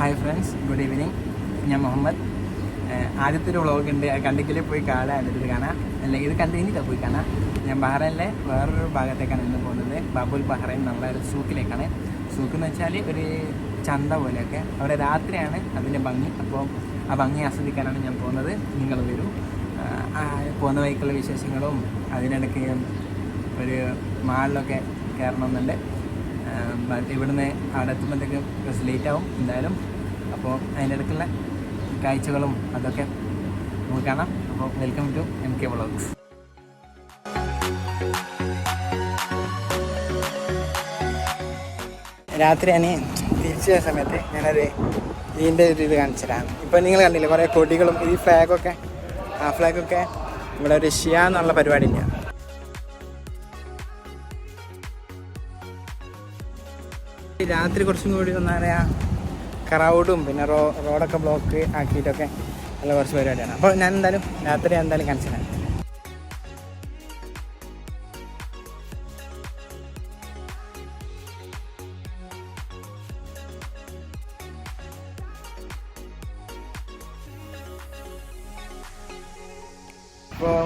Hi friends, good evening. ഞാൻ മുഹമ്മദ്. ആദ്യത്തെ ഒരു വ്ളോഗ് ഉണ്ട്, കണ്ടെങ്കിൽ പോയി കാണാൻ, എന്നിട്ട് കാണാം. അല്ലെങ്കിൽ ഇത് കണ്ടു കഴിഞ്ഞിട്ട് പോയി കാണാം. ഞാൻ ബഹ്റൈനിലെ വേറൊരു ഭാഗത്തേക്കാണ് ഇന്ന് പോകുന്നത്. ബാബുൽ ബഹ്റൈൻ എന്നുള്ള ഒരു സൂക്കിലേക്കാണ്. സൂക്ക് എന്ന് വെച്ചാൽ ഒരു ചന്ത പോലെയൊക്കെ. അവിടെ രാത്രിയാണ് അതിൻ്റെ ഭംഗി. അപ്പോൾ ആ ഭംഗി ആസ്വദിക്കാനാണ് ഞാൻ പോകുന്നത്. നിങ്ങൾ വരൂ. പോകുന്ന വഴിക്കുള്ള വിശേഷങ്ങളും അതിനിടയ്ക്ക് ഒരു മാളിലൊക്കെ കയറണമെന്നുണ്ട്. ഇവിടുന്ന് അവിടെ എത്തുമ്പോഴത്തേക്ക് കുറച്ച് ലേറ്റ് ആവും എന്തായാലും. അപ്പോൾ അതിൻ്റെ ഇടയ്ക്കുള്ള കാഴ്ചകളും അതൊക്കെ നമുക്ക് കാണാം. അപ്പോൾ വെൽക്കം ടു MK വ്ളോഗ്സ്. രാത്രി ഞാൻ തിരിച്ച സമയത്ത് ഞാനൊരു ഇതിൻ്റെ ഒരു ഇത് കാണിച്ചിട്ടാണ്. ഇപ്പോൾ നിങ്ങൾ കണ്ടില്ലേ കുറേ കൊടികളും ഈ ഫ്ലാഗൊക്കെ. ആ ഫ്ലാഗൊക്കെ ഇവിടെ ഒരു ഷിയ എന്നുള്ള പരിപാടിയില്ല. രാത്രി കുറച്ചും കൂടി എന്താ പറയുക, ക്രൗഡും പിന്നെ റോഡൊക്കെ ബ്ലോക്ക് ആക്കിയിട്ടൊക്കെ ഉള്ള കുറച്ച് പരിപാടിയാണ്. അപ്പോൾ ഞാൻ എന്തായാലും രാത്രി എന്തായാലും കാണിച്ചതാണ്. അപ്പോൾ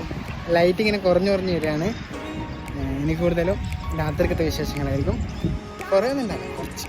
ലൈറ്റ് ഇങ്ങനെ കുറഞ്ഞു വരികയാണ്. ഇനി കൂടുതലും രാത്രിക്കത്തെ വിശേഷങ്ങളായിരിക്കും. കുറേ ഒന്നുണ്ടാകും, കുറച്ച്.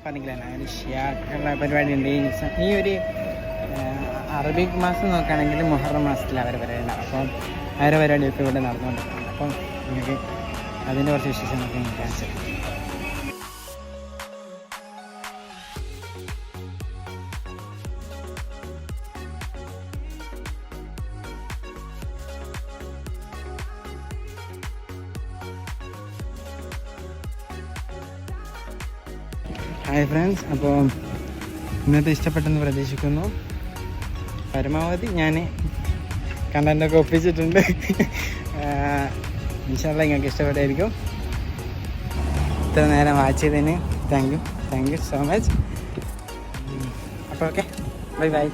പറഞ്ഞില്ല ഷിയാക്കുള്ള പരിപാടി ഉണ്ട്. ഈ ഒരു അറബിക് മാസം നോക്കുകയാണെങ്കിൽ മുഹറം മാസത്തിൽ അവർ പരിപാടി. അപ്പം അവരെ പരിപാടിയൊക്കെ ഇവിടെ നടന്നുകൊണ്ടിരിക്കുന്നത്. അപ്പം നിങ്ങൾക്ക് അതിൻ്റെ കുറച്ച് വിശേഷങ്ങളൊക്കെ ഞാൻ കാണിച്ചു. ഹായ് ഫ്രണ്ട്സ്, അപ്പോൾ ഇന്നത്തെ ഇഷ്ടപ്പെട്ടെന്ന് പ്രതീക്ഷിക്കുന്നു. പരമാവധി ഞാൻ കണ്ടൻ്റൊക്കെ ഒപ്പിച്ചിട്ടുണ്ട്. ഇൻഷാ അല്ലാഹ് നിങ്ങൾക്ക് ഇഷ്ടപ്പെട്ടായിരിക്കും. ഇത്ര നേരം വാച്ച് ചെയ്തതിന് താങ്ക് യു സോ മച്ച്. അപ്പോൾ ഓക്കെ, ബൈ ബൈ.